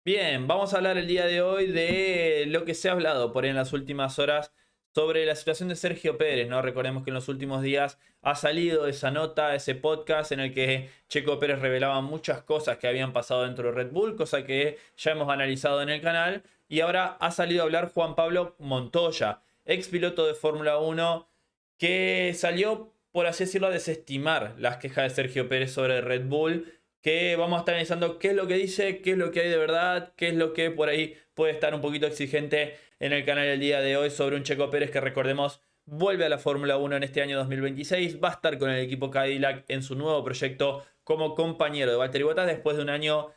Bien, vamos a hablar el día de hoy de lo que se ha hablado por ahí en las últimas horas sobre la situación de Sergio Pérez, ¿no? Recordemos que en los últimos días ha salido esa nota, ese podcast en el que Checo Pérez revelaba muchas cosas que habían pasado dentro de Red Bull, cosa que ya hemos analizado en el canal, y ahora ha salido a hablar Juan Pablo Montoya, ex piloto de Fórmula Uno, que salió, por así decirlo, a desestimar las quejas de Sergio Pérez sobre Red Bull, que vamos a estar analizando qué es lo que dice, qué es lo que hay de verdad, qué es lo que por ahí puede estar un poquito exigente en el canal el día de hoy sobre un Checo Pérez que, recordemos, vuelve a la Fórmula 1 en este año 2026, va a estar con el equipo Cadillac en su nuevo proyecto como compañero de Valtteri Bottas después de un año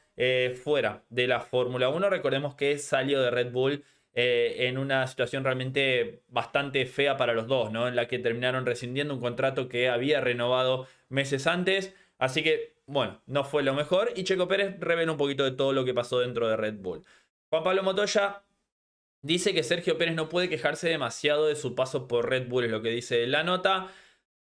fuera de la Fórmula 1. Recordemos que salió de Red Bull en una situación realmente bastante fea para los dos, ¿no? En la que terminaron rescindiendo un contrato que había renovado meses antes. Así que, bueno, no fue lo mejor. Y Checo Pérez revela un poquito de todo lo que pasó dentro de Red Bull. Juan Pablo Montoya dice que Sergio Pérez no puede quejarse demasiado de su paso por Red Bull, es lo que dice la nota.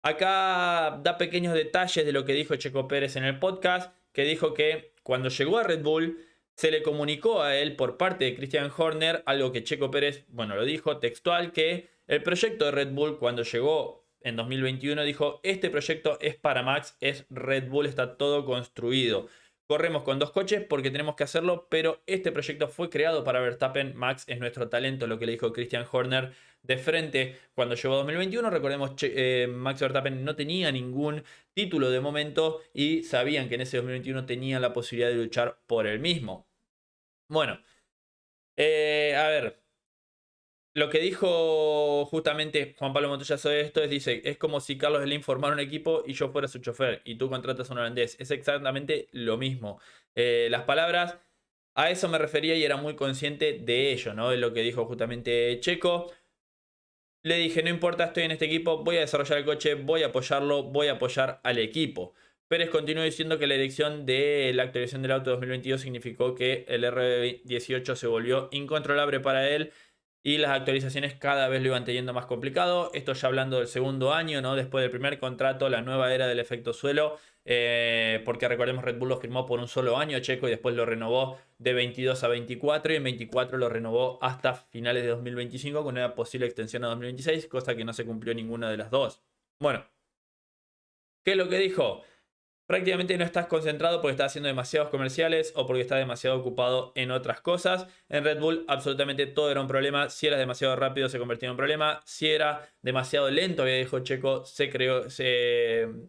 Acá da pequeños detalles de lo que dijo Checo Pérez en el podcast, que dijo que cuando llegó a Red Bull se le comunicó a él por parte de Christian Horner, algo que Checo Pérez, bueno, lo dijo textual, que el proyecto de Red Bull cuando llegó en 2021 dijo, este proyecto es para Max, es Red Bull, está todo construido. Corremos con dos coches porque tenemos que hacerlo, pero este proyecto fue creado para Verstappen. Max es nuestro talento, lo que le dijo Christian Horner de frente cuando llegó a 2021. Recordemos, Max Verstappen no tenía ningún título de momento y sabían que en ese 2021 tenía la posibilidad de luchar por el mismo. Bueno, a ver, lo que dijo justamente Juan Pablo Montoya sobre esto es, dice, es como si Carlos Slim formara un equipo y yo fuera su chofer y tú contratas a un holandés. Es exactamente lo mismo. Las palabras, a eso me refería y era muy consciente de ello, ¿no? De lo que dijo justamente Checo. Le dije, no importa, estoy en este equipo, voy a desarrollar el coche, voy a apoyarlo, voy a apoyar al equipo. Pérez continuó diciendo que la elección de la actualización del auto 2022 significó que el RB18 se volvió incontrolable para él y las actualizaciones cada vez lo iban teniendo más complicado. Esto ya hablando del segundo año, ¿no? Después del primer contrato, la nueva era del efecto suelo. Porque recordemos, Red Bull lo firmó por un solo año, Checo, y después lo renovó de 22 a 24 y en 24 lo renovó hasta finales de 2025 con una posible extensión a 2026, cosa que no se cumplió ninguna de las dos. Bueno, ¿qué es lo que dijo? Prácticamente no estás concentrado porque estás haciendo demasiados comerciales o porque estás demasiado ocupado en otras cosas. En Red Bull absolutamente todo era un problema. Si eras demasiado rápido se convertía en un problema. Si era demasiado lento, había dicho Checo,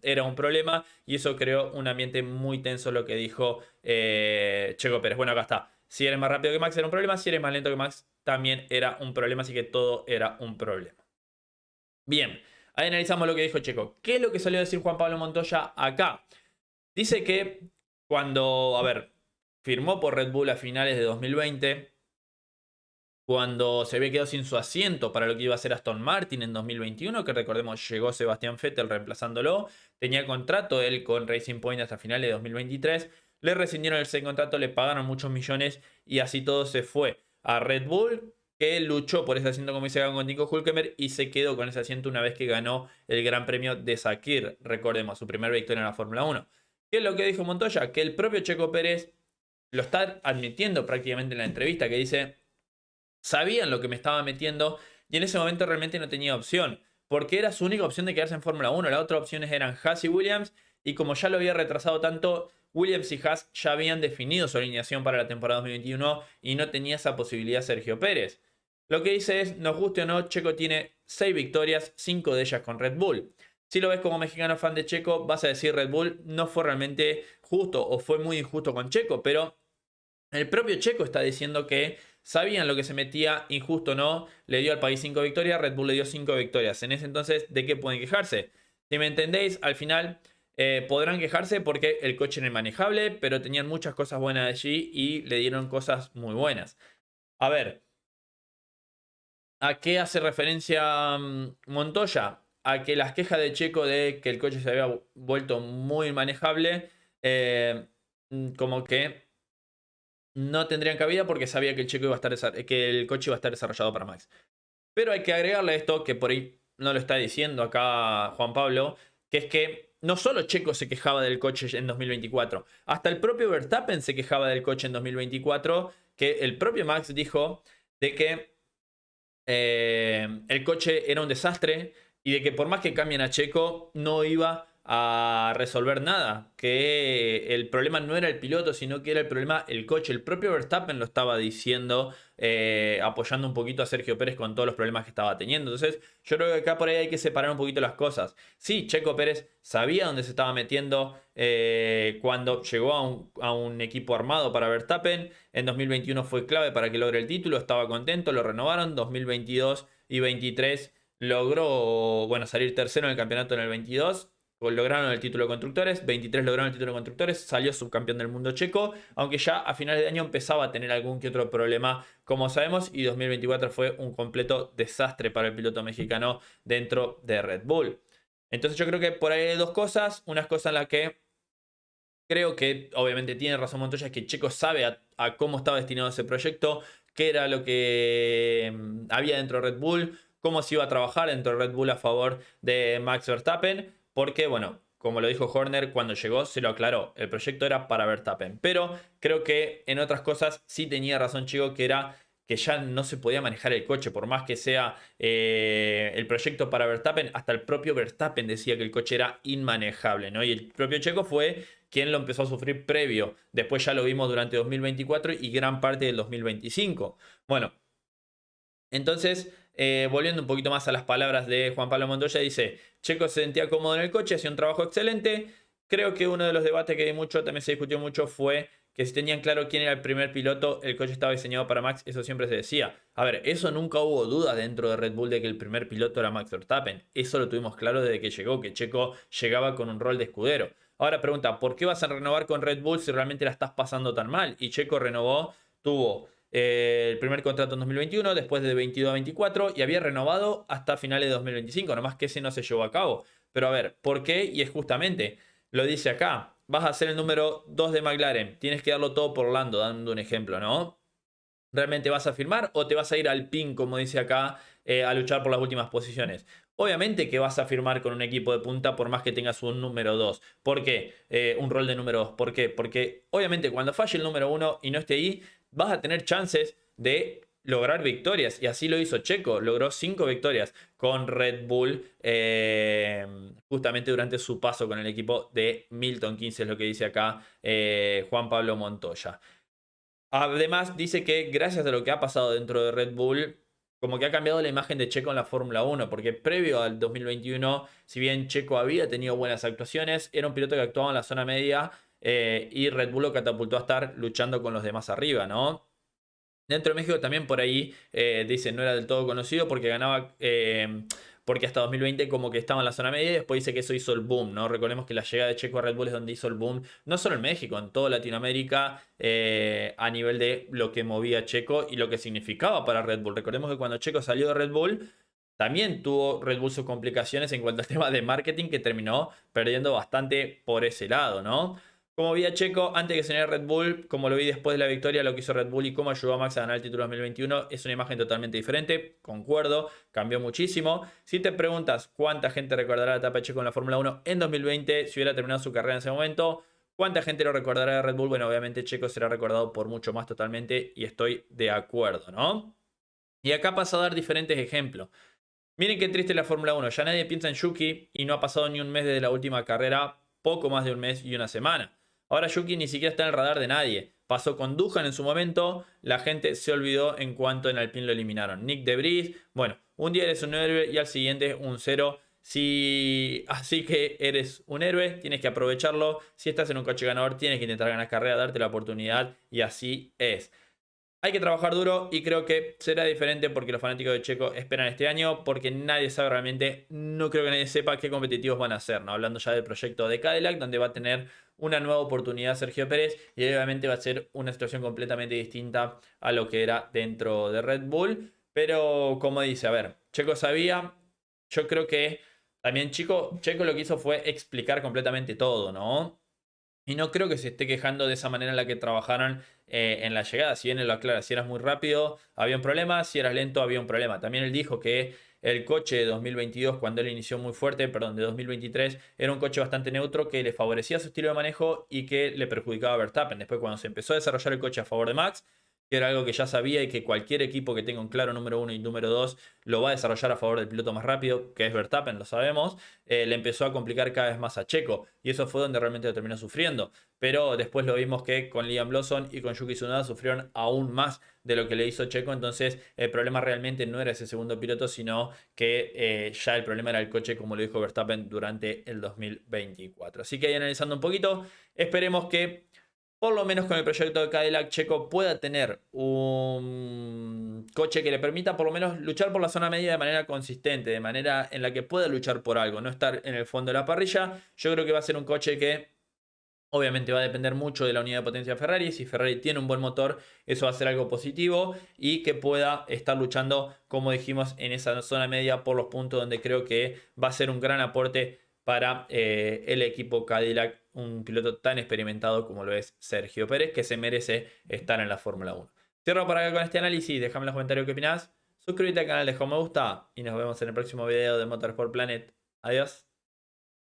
era un problema. Y eso creó un ambiente muy tenso, lo que dijo Checo Pérez. Bueno, acá está. Si eres más rápido que Max era un problema. Si eres más lento que Max también era un problema. Así que todo era un problema. Bien, ahí analizamos lo que dijo Checo. ¿Qué es lo que salió a decir Juan Pablo Montoya acá? Dice que cuando, a ver, firmó por Red Bull a finales de 2020, cuando se había quedado sin su asiento para lo que iba a ser Aston Martin en 2021, que recordemos llegó Sebastián Vettel reemplazándolo, tenía contrato él con Racing Point hasta finales de 2023, le rescindieron ese contrato, le pagaron muchos millones y así todo se fue a Red Bull, que luchó por ese asiento como dice con Nico Hülkenberg y se quedó con ese asiento una vez que ganó el Gran Premio de Sakir, recordemos, su primer victoria en la Fórmula 1. ¿Qué es lo que dijo Montoya? Que el propio Checo Pérez lo está admitiendo prácticamente en la entrevista, que dice, sabían lo que me estaba metiendo y en ese momento realmente no tenía opción, porque era su única opción de quedarse en Fórmula 1. Las otras opciones eran Haas y Williams, y como ya lo había retrasado tanto, Williams y Haas ya habían definido su alineación para la temporada 2021 y no tenía esa posibilidad Sergio Pérez. Lo que dice es, nos guste o no, Checo tiene 6 victorias, 5 de ellas con Red Bull. Si lo ves como mexicano fan de Checo, vas a decir Red Bull no fue realmente justo o fue muy injusto con Checo, pero el propio Checo está diciendo que sabían lo que se metía, injusto o no, le dio al país 5 victorias, Red Bull le dio 5 victorias. En ese entonces, ¿de qué pueden quejarse? Si me entendéis, al final podrán quejarse porque el coche era inmanejable, pero tenían muchas cosas buenas allí y le dieron cosas muy buenas. A ver, ¿a qué hace referencia Montoya? A que las quejas de Checo de que el coche se había vuelto muy manejable, como que no tendrían cabida porque sabía que que el coche iba a estar desarrollado para Max. Pero hay que agregarle esto que por ahí no lo está diciendo acá Juan Pablo, que es que no solo Checo se quejaba del coche en 2024, hasta el propio Verstappen se quejaba del coche en 2024, que el propio Max dijo de que el coche era un desastre y de que por más que cambien a Checo no iba a resolver nada, que el problema no era el piloto, sino que era el problema el coche. El propio Verstappen lo estaba diciendo, apoyando un poquito a Sergio Pérez con todos los problemas que estaba teniendo. Entonces yo creo que acá por ahí hay que separar un poquito las cosas. Sí, Checo Pérez sabía dónde se estaba metiendo cuando llegó a un equipo armado para Verstappen. En 2021 fue clave para que logre el título, estaba contento, lo renovaron. 2022 y 23 logró, bueno, salir tercero en el campeonato en el 22. Lograron el título de constructores, 23 lograron el título de constructores, salió subcampeón del mundo Checo, aunque ya a finales de año empezaba a tener algún que otro problema, como sabemos, y 2024 fue un completo desastre para el piloto mexicano dentro de Red Bull. Entonces yo creo que por ahí hay dos cosas, una cosa en la que creo que obviamente tiene razón Montoya, es que Checo sabe a cómo estaba destinado ese proyecto, qué era lo que había dentro de Red Bull, cómo se iba a trabajar dentro de Red Bull a favor de Max Verstappen, porque bueno, como lo dijo Horner, cuando llegó se lo aclaró, el proyecto era para Verstappen, pero creo que en otras cosas sí tenía razón Checo, que era que ya no se podía manejar el coche, por más que sea el proyecto para Verstappen, hasta el propio Verstappen decía que el coche era inmanejable, ¿no? Y el propio Checo fue quien lo empezó a sufrir previo. Después ya lo vimos durante 2024 y gran parte del 2025. Bueno, entonces, volviendo un poquito más a las palabras de Juan Pablo Montoya, dice, Checo se sentía cómodo en el coche, hacía un trabajo excelente. Creo que uno de los debates que hay mucho, también se discutió mucho, fue que si tenían claro quién era el primer piloto, el coche estaba diseñado para Max, eso siempre se decía. A ver, eso nunca hubo duda dentro de Red Bull de que el primer piloto era Max Verstappen. Eso lo tuvimos claro desde que llegó, que Checo llegaba con un rol de escudero. Ahora pregunta, ¿por qué vas a renovar con Red Bull si realmente la estás pasando tan mal? Y Checo renovó, tuvo el primer contrato en 2021, después de 22 a 24, y había renovado hasta finales de 2025, nomás que ese no se llevó a cabo. Pero a ver, ¿por qué? Y es justamente, lo dice acá, vas a ser el número 2 de McLaren, tienes que darlo todo por Lando, dando un ejemplo, ¿no? ¿Realmente vas a firmar o te vas a ir al pin, como dice acá, a luchar por las últimas posiciones? Obviamente que vas a firmar con un equipo de punta por más que tengas un número 2. ¿Por qué? Un rol de número 2. ¿Por qué? Porque obviamente cuando falle el número 1 y no esté ahí, vas a tener chances de lograr victorias. Y así lo hizo Checo. Logró 5 victorias con Red Bull justamente durante su paso con el equipo de Milton Keynes, es lo que dice acá Juan Pablo Montoya. Además, dice que gracias a lo que ha pasado dentro de Red Bull, como que ha cambiado la imagen de Checo en la Fórmula 1, porque previo al 2021, si bien Checo había tenido buenas actuaciones, era un piloto que actuaba en la zona media y Red Bull lo catapultó a estar luchando con los demás arriba, ¿no? Dentro de México también por ahí, dice, no era del todo conocido porque ganaba, porque hasta 2020 como que estaba en la zona media y después dice que eso hizo el boom, ¿no? Recordemos que la llegada de Checo a Red Bull es donde hizo el boom, no solo en México, en toda Latinoamérica, a nivel de lo que movía Checo y lo que significaba para Red Bull. Recordemos que cuando Checo salió de Red Bull, también tuvo Red Bull sus complicaciones en cuanto al tema de marketing, que terminó perdiendo bastante por ese lado, ¿no? Como vi a Checo antes que se uniera Red Bull, como lo vi después de la victoria, lo que hizo Red Bull y cómo ayudó a Max a ganar el título 2021, es una imagen totalmente diferente, concuerdo, cambió muchísimo. Si te preguntas cuánta gente recordará la etapa de Checo en la Fórmula 1 en 2020, si hubiera terminado su carrera en ese momento, ¿cuánta gente lo recordará de Red Bull? Bueno, obviamente Checo será recordado por mucho más totalmente y estoy de acuerdo, ¿no? Y acá paso a dar diferentes ejemplos. Miren qué triste la Fórmula 1. Ya nadie piensa en Yuki y no ha pasado ni un mes desde la última carrera, poco más de un mes y una semana. Ahora Yuki ni siquiera está en el radar de nadie. Pasó con Duhan en su momento, la gente se olvidó en cuanto en Alpine lo eliminaron. Nick de Vries, bueno, un día eres un héroe y al siguiente un cero. Si así que eres un héroe, tienes que aprovecharlo. Si estás en un coche ganador, tienes que intentar ganar carrera, darte la oportunidad y así es. Hay que trabajar duro y creo que será diferente porque los fanáticos de Checo esperan este año, porque nadie sabe realmente, no creo que nadie sepa qué competitivos van a ser, ¿no? Hablando ya del proyecto de Cadillac, donde va a tener una nueva oportunidad Sergio Pérez y obviamente va a ser una situación completamente distinta a lo que era dentro de Red Bull. Pero como dice, a ver, Checo sabía, yo creo que también Checo lo que hizo fue explicar completamente todo, ¿no? Y no creo que se esté quejando de esa manera en la que trabajaron en la llegada. Si bien él lo aclara, si eras muy rápido había un problema, si eras lento había un problema. También él dijo que el coche de 2022, cuando él inició muy fuerte, perdón, de 2023, era un coche bastante neutro que le favorecía su estilo de manejo y que le perjudicaba a Verstappen. Después, cuando se empezó a desarrollar el coche a favor de Max, que era algo que ya sabía y que cualquier equipo que tenga un claro número 1 y número 2 lo va a desarrollar a favor del piloto más rápido, que es Verstappen, lo sabemos, le empezó a complicar cada vez más a Checo. Y eso fue donde realmente lo terminó sufriendo. Pero después lo vimos que con Liam Lawson y con Yuki Tsunoda sufrieron aún más de lo que le hizo Checo. Entonces el problema realmente no era ese segundo piloto, sino que ya el problema era el coche, como lo dijo Verstappen durante el 2024. Así que ahí analizando un poquito, esperemos que por lo menos con el proyecto de Cadillac, Checo pueda tener un coche que le permita por lo menos luchar por la zona media de manera consistente, de manera en la que pueda luchar por algo, no estar en el fondo de la parrilla. Yo creo que va a ser un coche que obviamente va a depender mucho de la unidad de potencia de Ferrari. Si Ferrari tiene un buen motor, eso va a ser algo positivo y que pueda estar luchando, como dijimos, en esa zona media por los puntos donde creo que va a ser un gran aporte para el equipo Cadillac, un piloto tan experimentado como lo es Sergio Pérez, que se merece estar en la Fórmula 1. Cierro por acá con este análisis, déjame en los comentarios qué opinás, suscríbete al canal, deja un me gusta y nos vemos en el próximo video de Motorsport Planet. Adiós.